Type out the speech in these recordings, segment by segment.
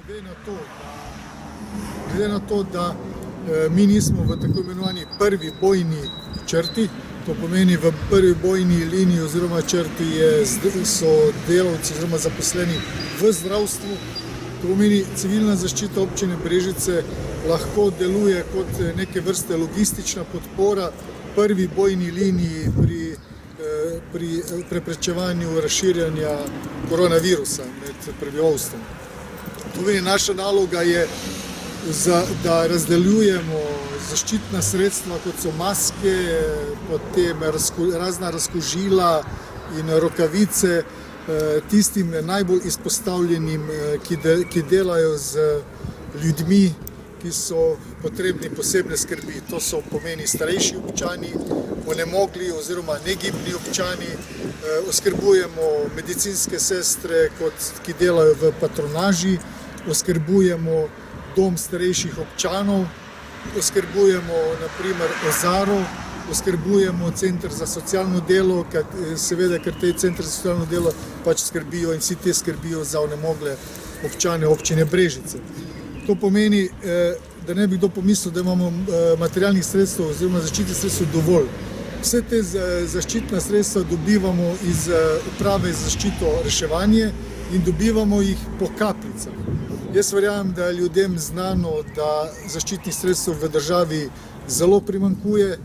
Glede na to, da mi nismo v tako imenovani prvi bojni črti, to pomeni v prvi bojni liniji oziroma črti so delavci oziroma zaposleni v zdravstvu, to pomeni civilna zaščita občine Brežice lahko deluje kot neke vrste logistična podpora prvi bojni liniji pri preprečevanju razširjanja koronavirusa med prebivalstvom. To pomeni, naša naloga je, da razdeljujemo zaščitna sredstva, kot so maske, potem razna razkužila in rokavice tistim najbolj izpostavljenim, ki delajo z ljudmi, ki so potrebni posebne skrbi. To so pomeni starejši občani, onemogli oziroma negibni občani. Oskrbujemo medicinske sestre, ki delajo v patronaži, oskrbujemo dom starejših občanov, oskrbujemo naprimer Ozaro, oskrbujemo center za socialno delo, seveda, ker te centre za socialno delo pač skrbijo in vsi te skrbijo za onemogle občane občine Brežice. To pomeni, da ne bi kdo pomislil, da imamo materialnih sredstev oziroma zaščitnih sredstev dovolj. Vse te zaščitna sredstva dobivamo iz Uprave za zaščito reševanje in dobivamo jih po kapljicah. Jaz verjamem, da je ljudem znano, da zaščitnih sredstev v državi zelo primanjkuje,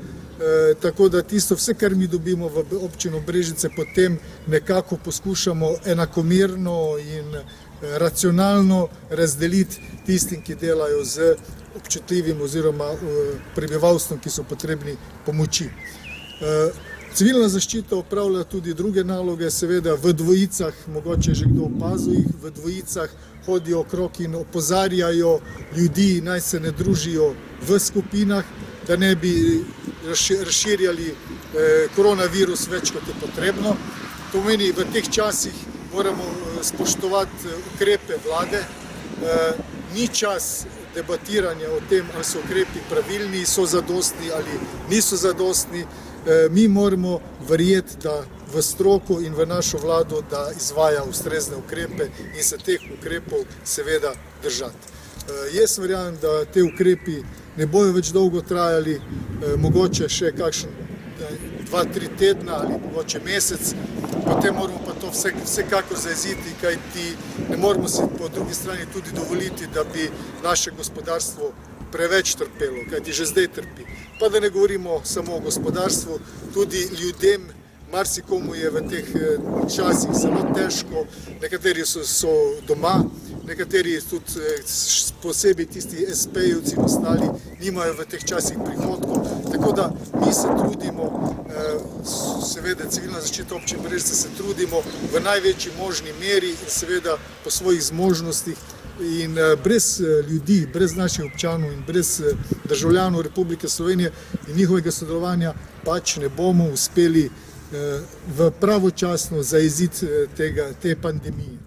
tako da tisto vse, kar mi dobimo v občino Brežice, potem nekako poskušamo enakomerno in racionalno razdeliti tistim, ki delajo z občutljivim oziroma prebivalstvom, ki so potrebni pomoči. Civilna zaščita opravlja tudi druge naloge, seveda v dvojicah, mogoče že kdo opazil jih, v dvojicah hodijo okrog in opozarjajo ljudi, naj se ne družijo v skupinah, da ne bi razširjali koronavirus več, kot je potrebno. To pomeni, v teh časih moramo spoštovati ukrepe vlade. Ni čas debatiranja o tem, ali so ukrepi pravilni, so zadostni ali niso zadostni. Mi moramo verjeti, da v stroko in v našo vlado, da izvaja ustrezne ukrepe in se teh ukrepov seveda držati. Jaz verjamem, da te ukrepi ne bojo več dolgo trajali, mogoče še kakšen 2-3 tedna ali mogoče mesec, potem moramo pa to vsekakor zajeziti, kajti ne moramo si po drugi strani tudi dovoliti, da bi naše gospodarstvo preveč trpelo, kajti že zdaj trpi. Pa da ne govorimo samo o gospodarstvu, tudi ljudem, marsikomu je v teh časih zelo težko, nekateri so doma, nekateri tudi posebej tisti SP-jevci in ostali nimajo v teh časih prihodkov, tako da mi se trudimo, seveda civilna zaščita občine Brežice se trudimo v največji možni meri in seveda po svojih zmožnostih. In brez ljudi, brez naših občanov in brez državljanov Republike Slovenije in njihovega sodelovanja pač ne bomo uspeli pravočasno zajeziti te pandemije.